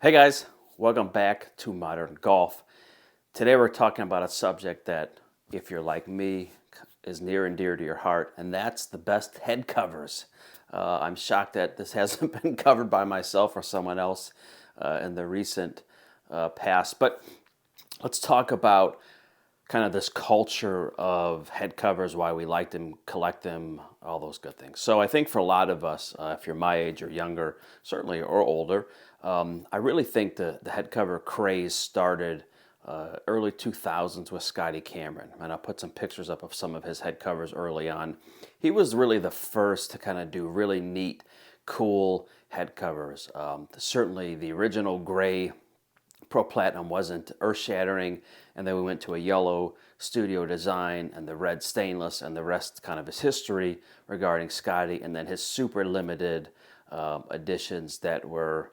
Hey guys, welcome back to Modern Golf. Today we're talking about a subject that, if you're like me, is near and dear to your heart, and that's the best head covers. I'm shocked that this hasn't been covered by myself or someone else in the recent past, but let's talk about kind of this culture of head covers, why we like them, collect them, all those good things. So I think for a lot of us, if you're my age or younger, certainly, or older, I really think the head cover craze started early 2000s with Scotty Cameron. And I'll put some pictures up of some of his head covers early on. He was really the first to kind of do really neat, cool head covers. Certainly the original gray Pro Platinum wasn't earth-shattering, and then we went to a yellow studio design and the red stainless, and the rest kind of his history regarding Scotty, and then his super limited editions that were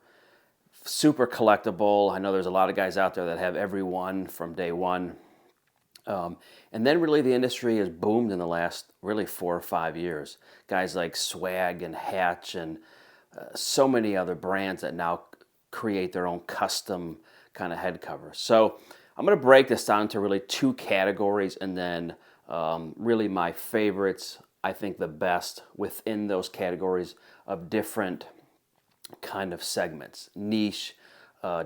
super collectible. I know there's a lot of guys out there that have every one from day one. And then really the industry has boomed in the last really 4 or 5 years. Guys like Swag and Hatch and so many other brands that now create their own custom kind of head covers. So I'm going to break this down to really two categories, and then really my favorites, I think the best within those categories of different kind of segments, niche,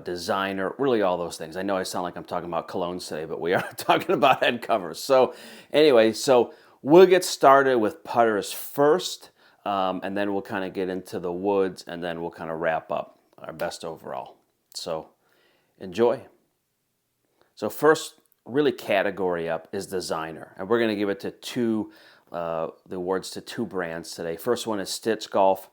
designer, really all those things. I know I sound like I'm talking about colognes today, but we are talking about head covers. So anyway, so we'll get started with putters first, and then we'll kind of get into the woods, and then we'll kind of wrap up our best overall. So enjoy. So first, really category up is designer, and we're going to give it to the awards to two brands today. First one is Stitch Golf.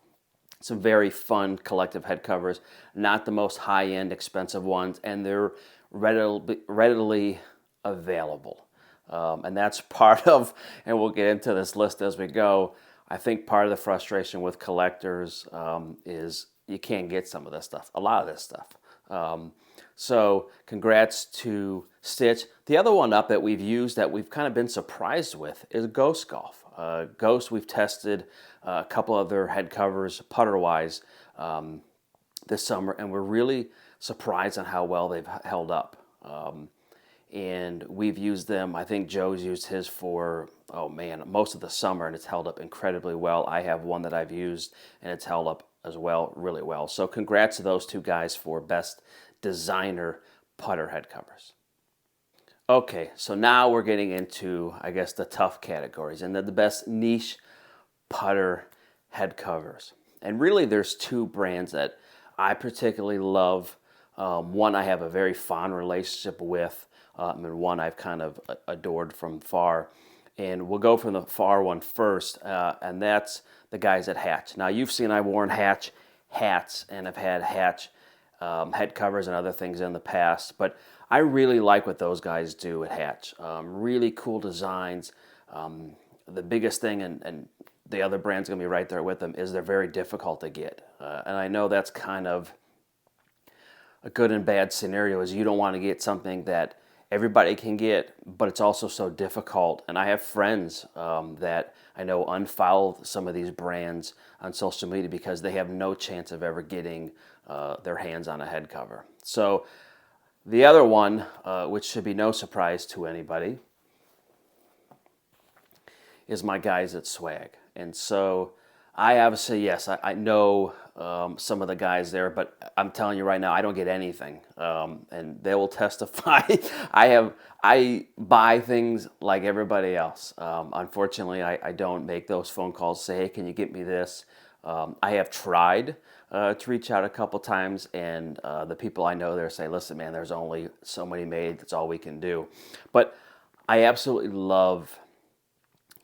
Some very fun collective head covers, not the most high-end expensive ones, and they're readily available. And that's part of, and we'll get into this list as we go, I think part of the frustration with collectors is you can't get some of this stuff, a lot of this stuff. So congrats to Stitch. The other one up that we've used that we've kind of been surprised with is Ghost Golf. Ghost, we've tested a couple other head covers putter-wise this summer, and we're really surprised on how well they've held up. And we've used them, I think Joe's used his for, oh man, most of the summer, and it's held up incredibly well. I have one that I've used, and it's held up as well, really well. So congrats to those two guys for best designer putter head covers. Okay, so now we're getting into, I guess, the tough categories and the best niche putter head covers. And really there's two brands that I particularly love. One I have a very fond relationship with, and one I've kind of adored from far. And we'll go from the far one first, and that's the guys at Hatch. Now you've seen I've worn Hatch hats, and I've had Hatch head covers and other things in the past, but I really like what those guys do at Hatch. Really cool designs. The biggest thing, and the other brand's going to be right there with them, is they're very difficult to get. And I know that's kind of a good and bad scenario, is you don't want to get something that everybody can get, but it's also so difficult. And I have friends that I know unfollow some of these brands on social media because they have no chance of ever getting their hands on a head cover. So the other one, which should be no surprise to anybody, is my guys at Swag. And so I obviously, yes, I know some of the guys there, but I'm telling you right now, I don't get anything. And they will testify. I buy things like everybody else. Unfortunately, I don't make those phone calls, say, hey, can you get me this? I have tried to reach out a couple times, and the people I know there say, listen, man, there's only so many made. That's all we can do. But I absolutely love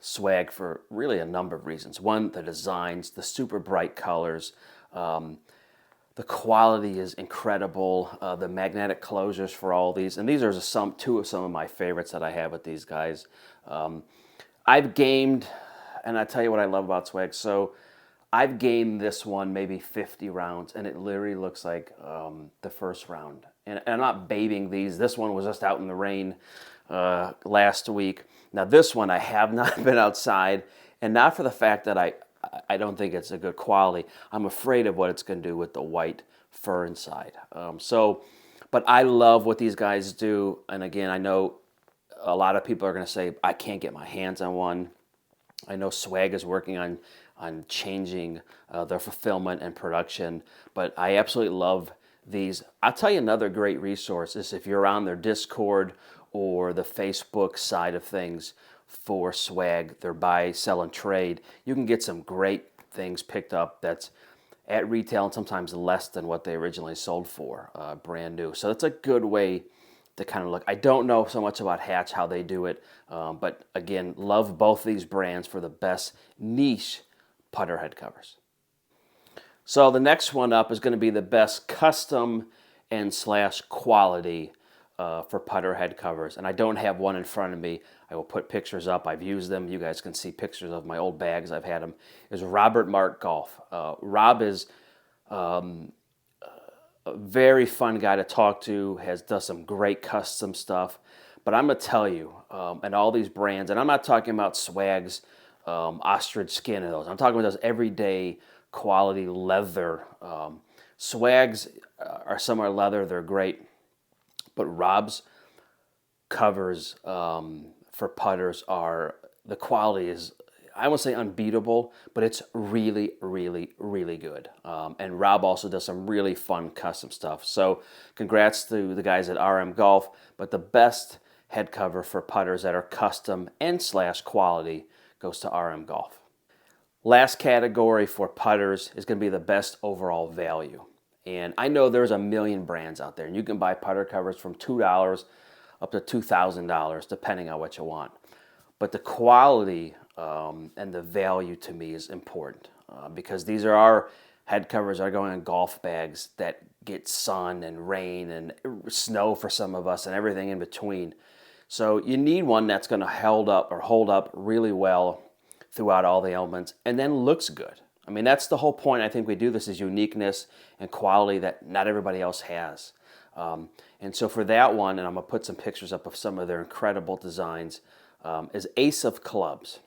Swag for really a number of reasons. One, the designs, the super bright colors, the quality is incredible. The magnetic closures for all these, and these are two of some of my favorites that I have with these guys. I've gamed, and I tell you what I love about Swag. So I've gamed this one maybe 50 rounds, and it literally looks like the first round. And I'm not babying these. This one was just out in the rain last week. Now this one I have not been outside, and not for the fact that I don't think it's a good quality. I'm afraid of what it's going to do with the white fur inside. But I love what these guys do. And again, I know a lot of people are going to say, I can't get my hands on one. I know Swag is working on changing their fulfillment and production, but I absolutely love these. I'll tell you another great resource is if you're on their Discord or the Facebook side of things for Swag, their buy, sell, and trade, you can get some great things picked up that's at retail and sometimes less than what they originally sold for, brand new. So that's a good way to kind of look. I don't know so much about Hatch, how they do it, but again, love both these brands for the best niche putter head covers. So the next one up is going to be the best custom and slash quality for putter head covers. And I don't have one in front of me. I will put pictures up. I've used them. You guys can see pictures of my old bags. I've had them. Is Robert Mark Golf. Rob is a very fun guy to talk to, does some great custom stuff. But I'm going to tell you, and all these brands, and I'm not talking about Swags, ostrich skin and those. I'm talking about those everyday quality leather. Swags are similar leather. They're great. But Rob's covers for putters the quality is, I won't say unbeatable, but it's really, really, really good. And Rob also does some really fun custom stuff. So congrats to the guys at RM Golf, but the best head cover for putters that are custom and slash quality goes to RM Golf. Last category for putters is going to be the best overall value. And I know there's a million brands out there, and you can buy putter covers from $2 up to $2,000, depending on what you want. But the quality and the value to me is important because these are our head covers are going on golf bags that get sun and rain and snow for some of us and everything in between. So you need one that's going to hold up really well throughout all the elements and then looks good. I mean, that's the whole point. I think we do this is uniqueness and quality that not everybody else has. And so for that one, and I'm going to put some pictures up of some of their incredible designs, is Ace of Clubs.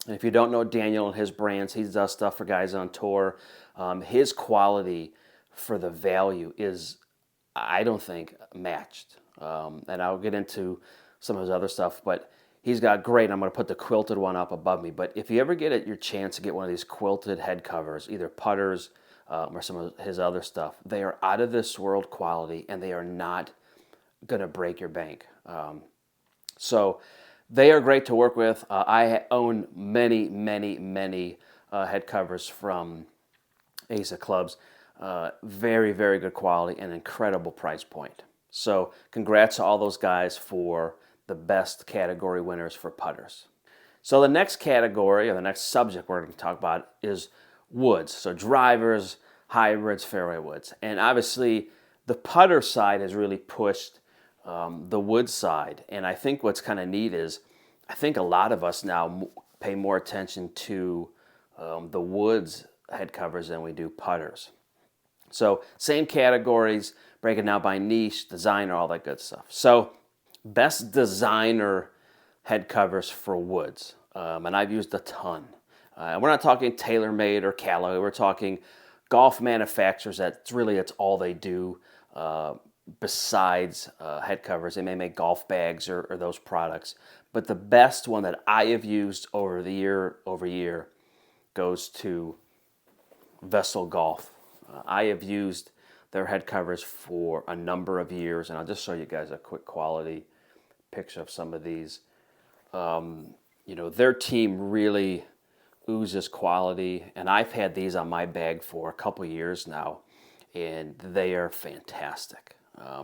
And if you don't know Daniel and his brands, he does stuff for guys on tour. His quality for the value is, I don't think, matched. And I'll get into some of his other stuff, but he's got great. I'm going to put the quilted one up above me. But if you ever get your chance to get one of these quilted head covers, either putters or some of his other stuff, they are out of this world quality, and they are not going to break your bank. So they are great to work with. I own many, many, many head covers from Ace of Clubs. Very, very good quality and incredible price point. So congrats to all those guys for the best category winners for putters. So the next category, or the next subject we're going to talk about is woods. So drivers, hybrids, fairway woods. And obviously the putter side has really pushed the wood side. And I think what's kind of neat is I think a lot of us now pay more attention to the woods head covers than we do putters. So same categories, breaking down by niche, designer, all that good stuff. So best designer head covers for woods. And I've used a ton. We're not talking TaylorMade or Callaway. We're talking golf manufacturers it's all they do besides head covers. They may make golf bags or those products. But the best one that I have used over year goes to Vessel Golf. I have used their head covers for a number of years, and I'll just show you guys a quick quality picture of some of these. Their team really oozes quality, and I've had these on my bag for a couple years now, and they are fantastic.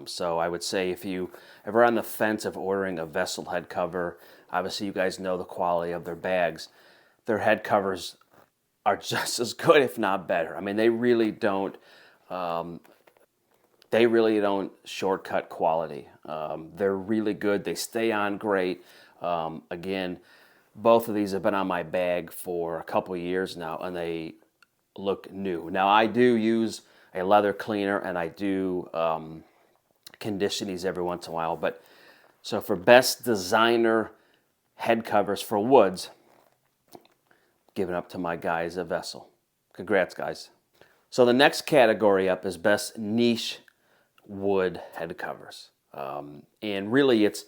So I would say if you ever on the fence of ordering a Vessel head cover, obviously you guys know the quality of their bags. Their head covers are just as good, if not better. I mean, they really don't shortcut quality. They're really good. They stay on great. Again, both of these have been on my bag for a couple years now, and they look new. Now, I do use a leather cleaner, and I do condition these every once in a while. But so for best designer head covers for woods, giving up to my guys at Vessel. Congrats, guys. So the next category up is best niche wood head covers. And really it's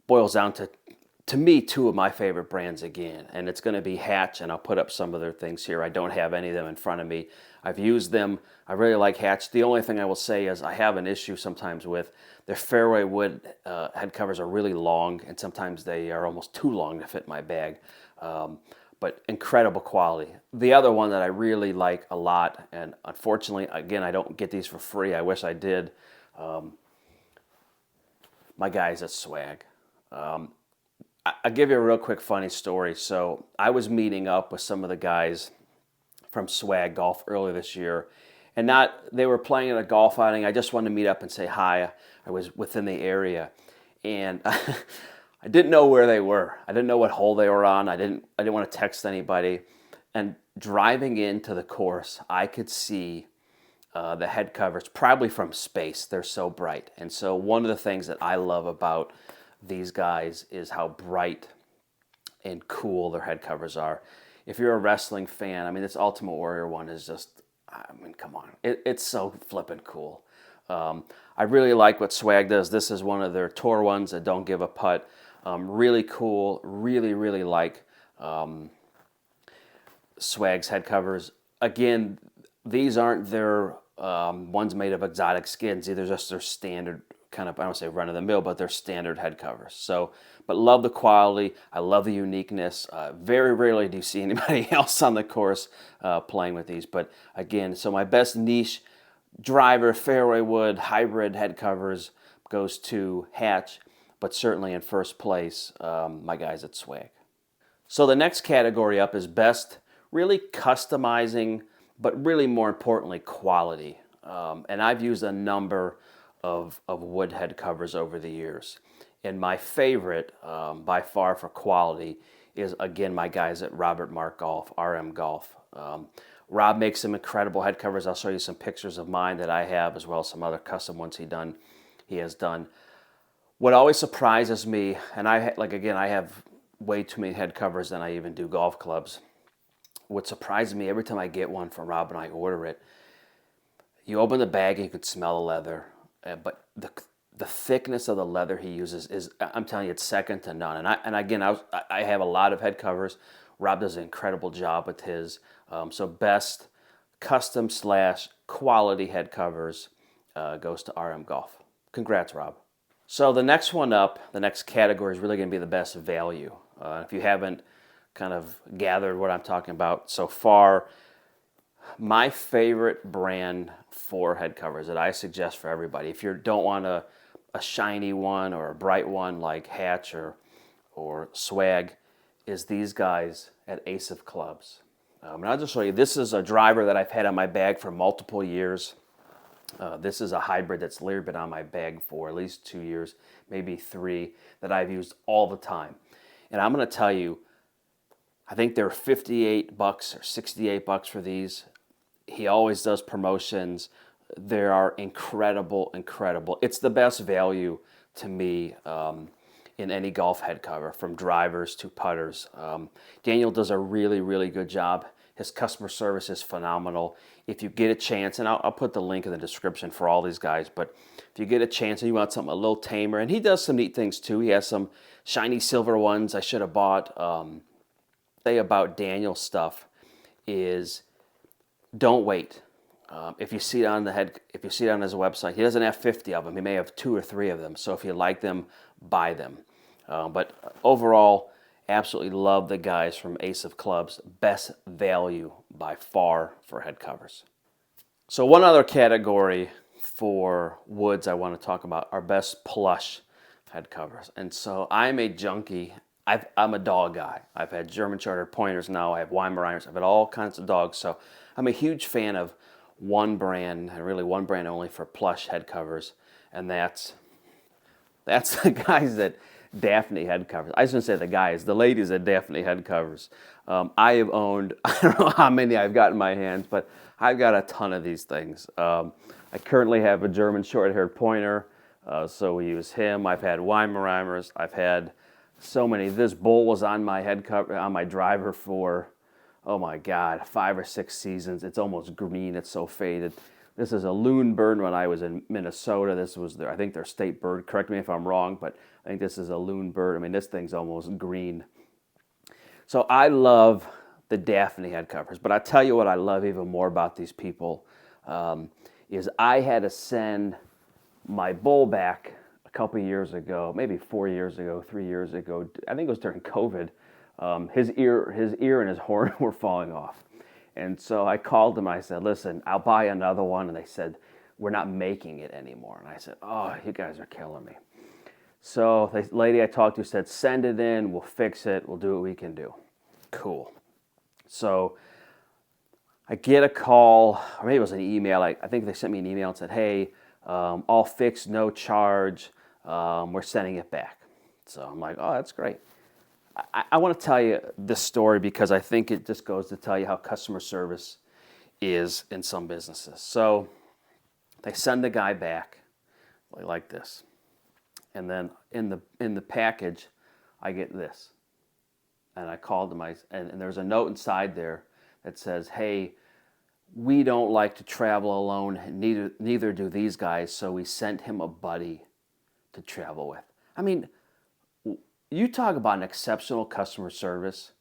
boils down to me, two of my favorite brands again, and it's going to be Hatch, and I'll put up some of their things here. I don't have any of them in front of me. I've used them. I really like Hatch. The only thing I will say is I have an issue sometimes with their fairway wood head covers are really long, and sometimes they are almost too long to fit my bag. But incredible quality. The other one that I really like a lot, and unfortunately, again, I don't get these for free. I wish I did. My guys at Swag. I'll give you a real quick funny story. So I was meeting up with some of the guys from Swag Golf earlier this year, and they were playing at a golf outing. I just wanted to meet up and say hi. I was within the area, and I didn't know where they were. I didn't know what hole they were on. I didn't want to text anybody. And driving into the course, I could see the head covers, probably from space. They're so bright. And so one of the things that I love about these guys is how bright and cool their head covers are. If you're a wrestling fan, I mean, this Ultimate Warrior one is just, I mean, come on. It's so flippin' cool. I really like what Swag does. This is one of their tour ones that don't give a putt. Really cool. Really, really like Swag's head covers. Again, these aren't their ones made of exotic skins. These are just their standard kind of, I don't say run of the mill, but they're standard head covers. So, but love the quality. I love the uniqueness. Very rarely do you see anybody else on the course playing with these. But again, so my best niche driver, fairway wood, hybrid head covers goes to Hatch, but certainly in first place, my guys at Swag. So the next category up is best really customizing, but really more importantly, quality. And I've used a number of wood head covers over the years. And my favorite, by far for quality, is again my guys at Robert Mark Golf, RM Golf. Rob makes some incredible head covers. I'll show you some pictures of mine that I have, as well as some other custom ones he has done. What always surprises me, and I have way too many head covers than I even do golf clubs. What surprises me every time I get one from Rob and I order it, you open the bag and you can smell the leather, but the thickness of the leather he uses is, I'm telling you, it's second to none. And I have a lot of head covers. Rob does an incredible job with his. So best custom / quality head covers goes to RM Golf. Congrats, Rob. So the next one up, the next category is really going to be the best value. If you haven't kind of gathered what I'm talking about so far, my favorite brand for head covers that I suggest for everybody, if you don't want a shiny one or a bright one like Hatch or Swag, is these guys at Ace of Clubs. And I'll just show you, this is a driver that I've had on my bag for multiple years. This is a hybrid that's literally been on my bag for at least 2 years, maybe 3, that I've used all the time. And I'm going to tell you, I think they're $58 or $68 for these. He always does promotions. They are incredible, incredible. It's the best value to me in any golf head cover, from drivers to putters. Daniel does a really, really good job. His customer service is phenomenal. If you get a chance, and I'll put the link in the description for all these guys, but if you get a chance and you want something a little tamer, and he does some neat things too. He has some shiny silver ones I should have bought. Say about Daniel's stuff is don't wait. If you see it on his website, he doesn't have 50 of them. He may have 2 or 3 of them. So if you like them, buy them. But overall, absolutely love the guys from Ace of Clubs. Best value by far for head covers. So one other category for woods I want to talk about are best plush head covers. And so I'm a junkie. I'm a dog guy. I've had German Shorter Pointers now. I have Weimaraners. I've had all kinds of dogs. So I'm a huge fan of one brand, and really one brand only, for plush head covers. And that's the guys at Daphne head covers. I shouldn't say the guys, the ladies at Daphne head covers. I have owned, I don't know how many I've got in my hands, but I've got a ton of these things. I currently have a German short-haired pointer, so we use him. I've had Weimaraners. I've had so many. This bull was on my head cover, on my driver for oh my God, 5 or 6 seasons. It's almost green. It's so faded. This is a loon bird when I was in Minnesota. This was I think their state bird. Correct me if I'm wrong, but I think this is a loon bird. I mean, this thing's almost green. So I love the Daphne head covers, but I tell you what I love even more about these people is I had to send my bull back a couple years ago, maybe 4 years ago, 3 years ago. I think it was during COVID. His ear and his horn were falling off. And so I called them. I said, listen, I'll buy another one. And they said, we're not making it anymore. And I said, oh, you guys are killing me. So the lady I talked to said, send it in. We'll fix it. We'll do what we can do. Cool. So I get a call, or maybe it was an email. I think they sent me an email and said, hey, all fixed, no charge. We're sending it back. So I'm like, oh, that's great. I want to tell you this story because I think it just goes to tell you how customer service is in some businesses. So they send the guy back like this. And then in the package, I get this. And I called him, and there's a note inside there that says, hey, we don't like to travel alone, neither do these guys, so we sent him a buddy to travel with. I mean, you talk about an exceptional customer service.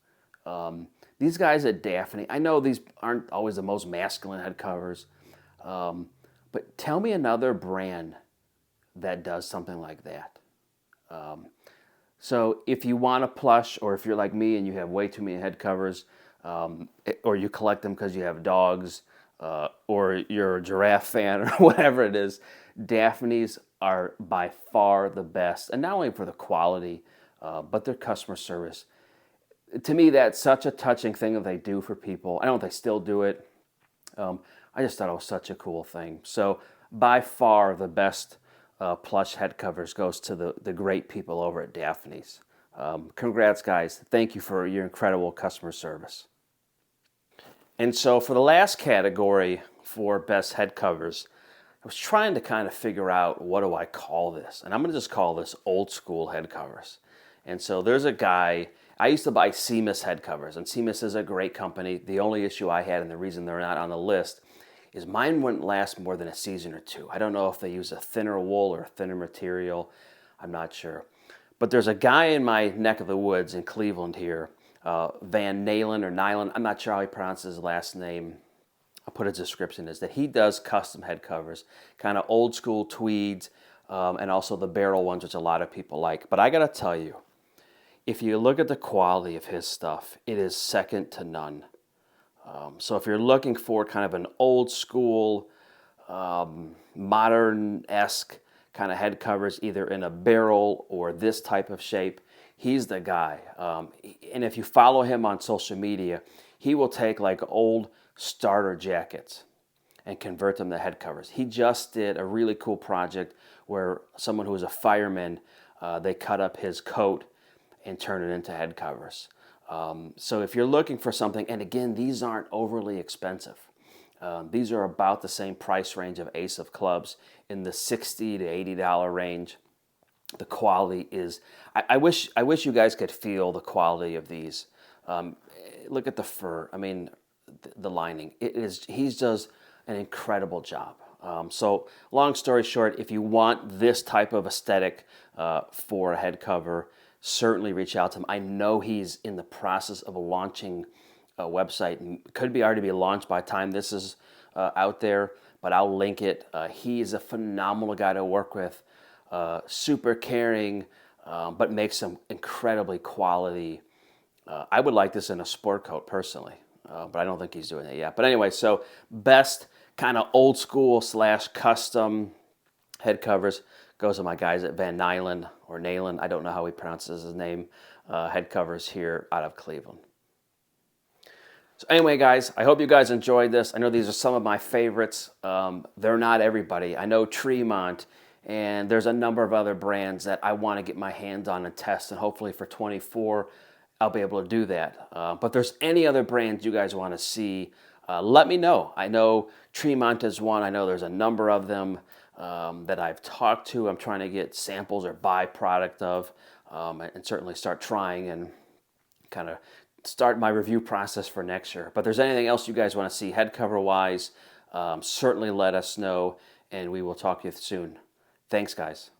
These guys at Daphne, I know these aren't always the most masculine head covers, but tell me another brand that does something like that. So if you want a plush, or if you're like me and you have way too many head covers, or you collect them because you have dogs, or you're a giraffe fan, or whatever it is, Daphne's are by far the best, and not only for the quality, but their customer service. To me, that's such a touching thing that they do for people. I don't know if they still do it. I just thought it was such a cool thing. So by far the best plush head covers goes to the great people over at Daphne's. Congrats, guys. Thank you for your incredible customer service. And so for the last category for best head covers, I was trying to kind of figure out, what do I call this? And I'm going to just call this old school head covers. And so there's a guy, I used to buy Seamus head covers, and Seamus is a great company. The only issue I had, and the reason they're not on the list, is mine wouldn't last more than a season or two. I don't know if they use a thinner wool or a thinner material. I'm not sure. But there's a guy in my neck of the woods in Cleveland here, Van Nalen or Nyland. I'm not sure how he pronounces his last name. I'll put a description is that he does custom head covers, kind of old school tweeds, and also the barrel ones, which a lot of people like. But I got to tell you, if you look at the quality of his stuff, it is second to none. So if you're looking for kind of an old school, modern-esque kind of head covers, either in a barrel or this type of shape, he's the guy. And if you follow him on social media, he will take like old starter jackets and convert them to head covers. He just did a really cool project where someone who was a fireman, they cut up his coat and turn it into head covers. So if you're looking for something, and again, these aren't overly expensive. These are about the same price range of Ace of Clubs, in the $60 to $80 range. The quality is, I wish you guys could feel the quality of these. Look at the fur. I mean, the lining. He does an incredible job. So long story short, if you want this type of aesthetic for a head cover, certainly reach out to him. I know he's in the process of launching a website, and could be already be launched by the time this is out there, but I'll link it. He's a phenomenal guy to work with, super caring, but makes some incredibly quality. I would like this in a sport coat personally, but I don't think he's doing it yet. But anyway, so best kind of old school / custom head covers goes to my guys at Van Nyland or Nalen. I don't know how he pronounces his name. Head covers here out of Cleveland. So anyway, guys, I hope you guys enjoyed this. I know these are some of my favorites. They're not everybody. I know Tremont, and there's a number of other brands that I want to get my hands on and test, and hopefully for 24, I'll be able to do that. But there's any other brands you guys want to see, let me know. I know Tremont is one. I know there's a number of them that I've talked to. I'm trying to get samples or buy product of, and certainly start trying and kind of start my review process for next year. But if there's anything else you guys want to see head cover wise, certainly let us know, and we will talk to you soon. Thanks, guys.